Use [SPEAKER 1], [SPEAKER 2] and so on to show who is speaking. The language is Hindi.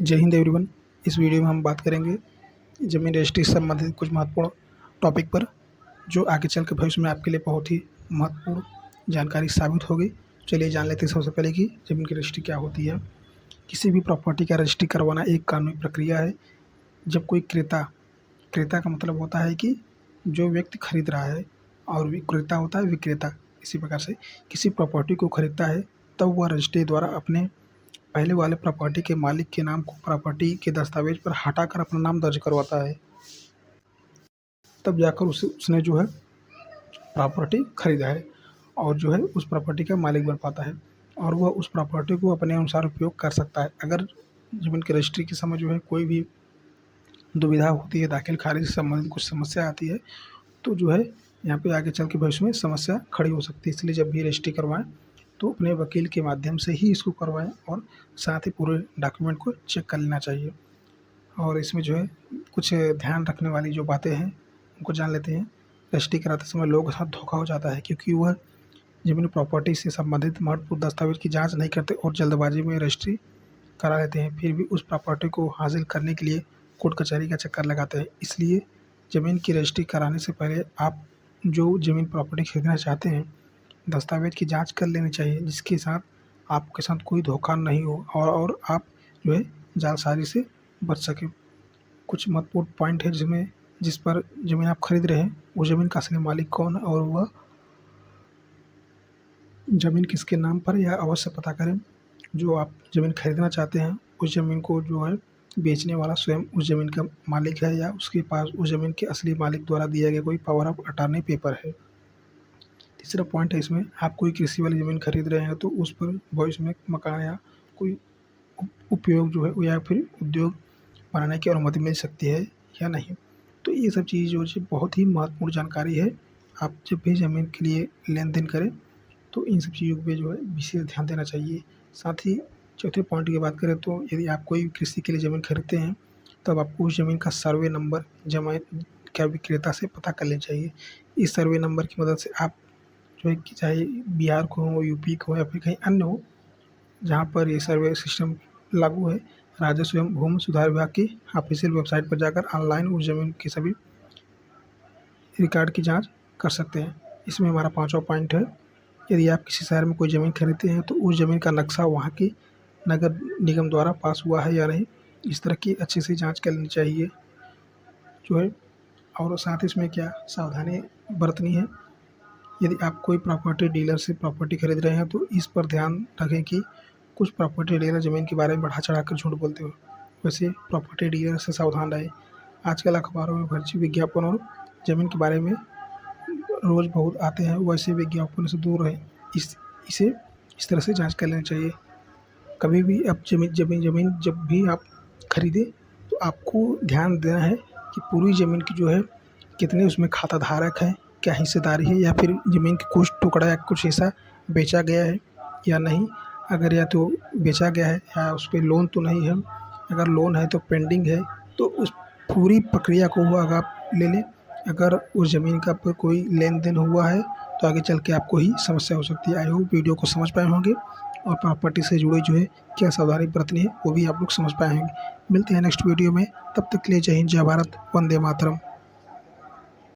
[SPEAKER 1] जय हिंद एवरीवन। इस वीडियो में हम बात करेंगे ज़मीन रजिस्ट्री से संबंधित कुछ महत्वपूर्ण टॉपिक पर, जो आगे चल के भविष्य में आपके लिए बहुत ही महत्वपूर्ण जानकारी साबित होगी। चलिए जान लेते हैं सबसे पहले कि ज़मीन की रजिस्ट्री क्या होती है। किसी भी प्रॉपर्टी का रजिस्ट्री करवाना एक कानूनी प्रक्रिया है। जब कोई क्रेता का मतलब होता है कि जो व्यक्ति खरीद रहा है, और विक्रेता होता है विक्रेता। इसी प्रकार से किसी प्रॉपर्टी को खरीदता है तब वह रजिस्ट्री द्वारा अपने पहले वाले प्रॉपर्टी के मालिक के नाम को प्रॉपर्टी के दस्तावेज पर हटाकर अपना नाम दर्ज करवाता है। तब जाकर उसने जो है प्रॉपर्टी खरीदा है और जो है उस प्रॉपर्टी का मालिक बन पाता है, और वह उस प्रॉपर्टी को अपने अनुसार उपयोग कर सकता है। अगर ज़मीन की रजिस्ट्री के समय जो है कोई भी दुविधा होती है, दाखिल खारिज से संबंधित कुछ समस्या आती है, तो जो है यहाँ पे आगे चल के भविष्य में समस्या खड़ी हो सकती है। इसलिए जब भी रजिस्ट्री करवाएं तो अपने वकील के माध्यम से ही इसको करवाएं, और साथ ही पूरे डॉक्यूमेंट को चेक कर लेना चाहिए। और इसमें जो है कुछ ध्यान रखने वाली जो बातें हैं उनको जान लेते हैं। रजिस्ट्री कराते समय लोगों के साथ धोखा हो जाता है, क्योंकि वह ज़मीन प्रॉपर्टी से संबंधित महत्वपूर्ण दस्तावेज की जाँच नहीं करते और जल्दबाजी में रजिस्ट्री करा लेते हैं। फिर भी उस प्रॉपर्टी को हासिल करने के लिए कोर्ट कचहरी का चक्कर लगाते हैं। इसलिए ज़मीन की रजिस्ट्री कराने से पहले आप जो ज़मीन प्रॉपर्टी खरीदना चाहते हैं, दस्तावेज की जांच कर लेनी चाहिए, जिसके साथ आपके साथ कोई धोखा नहीं हो और आप जो है जालसाजी से बच सकें। कुछ महत्वपूर्ण पॉइंट है जिस पर ज़मीन आप खरीद रहे हैं, वो ज़मीन का असली मालिक कौन है और वह ज़मीन किसके नाम पर, यह अवश्य पता करें। जो आप ज़मीन खरीदना चाहते हैं उस ज़मीन को जो है बेचने वाला स्वयं उस ज़मीन का मालिक है, या उसके पास उस ज़मीन के असली मालिक द्वारा दिया गया कोई पावर ऑफ अटॉर्नी पेपर है। तीसरा पॉइंट है इसमें, आप कोई कृषि वाली ज़मीन खरीद रहे हैं तो उस पर भविष्य में मकान या कोई उपयोग जो है या फिर उद्योग बनाने की अनुमति मिल सकती है या नहीं। तो ये सब चीज़ जो है बहुत ही महत्वपूर्ण जानकारी है। आप जब भी ज़मीन के लिए लेन देन करें तो इन सब चीज़ों पे जो है विशेष ध्यान देना चाहिए। साथ ही चौथे पॉइंट की बात करें तो यदि आप कोई कृषि के लिए ज़मीन खरीदते हैं तब आपको उस ज़मीन का सर्वे नंबर जमा क्या विक्रेता से पता कर लेना चाहिए। इस सर्वे नंबर की मदद से आप जो है कि चाहे बिहार को हो, यूपी को हो या फिर कहीं अन्य हो जहाँ पर ये सर्वे सिस्टम लागू है, राजस्व एवं भूमि सुधार विभाग की ऑफिशियल वेबसाइट पर जाकर ऑनलाइन उस ज़मीन की सभी रिकॉर्ड की जाँच कर सकते हैं। इसमें हमारा पाँचवा पॉइंट है, यदि आप किसी शहर में कोई ज़मीन खरीदते हैं तो उस ज़मीन का नक्शा वहाँ की नगर निगम द्वारा पास हुआ है या नहीं, इस तरह की अच्छे से जांच कर लेनी चाहिए जो है। और साथ ही इसमें क्या सावधानी बरतनी है, यदि आप कोई प्रॉपर्टी डीलर से प्रॉपर्टी खरीद रहे हैं तो इस पर ध्यान रखें कि कुछ प्रॉपर्टी डीलर ज़मीन के बारे में बढ़ा चढ़ा कर झूठ बोलते हो। वैसे प्रॉपर्टी डीलर से सावधान रहें। आजकल अखबारों में फर्जी विज्ञापन और ज़मीन के बारे में रोज़ बहुत आते हैं, वैसे विज्ञापन से दूर रहें। इस तरह से जांच कर लेनी चाहिए। कभी भी आप ज़मीन जब भी आप खरीदें तो आपको ध्यान देना है कि पूरी ज़मीन की जो है कितने उसमें खाता धारक हैं, क्या हिस्सेदारी है, या फिर ज़मीन की कुछ टुकड़ा या कुछ हिस्सा बेचा गया है या नहीं। अगर या तो बेचा गया है या उस पर लोन तो नहीं है, अगर लोन है तो पेंडिंग है, तो उस पूरी प्रक्रिया को वो अगर आप ले लें। अगर उस ज़मीन का पर कोई लेन देन हुआ है तो आगे चल के आपको ही समस्या हो सकती है। आई होप वीडियो को समझ पाए होंगे और प्रॉपर्टी से जुड़ी जो है क्या सावधानी बरतनी है वो भी आप लोग समझ पाए होंगे। मिलते हैं नेक्स्ट वीडियो में, तब तक के लिए जय हिंद, जय भारत, वंदे मातरम।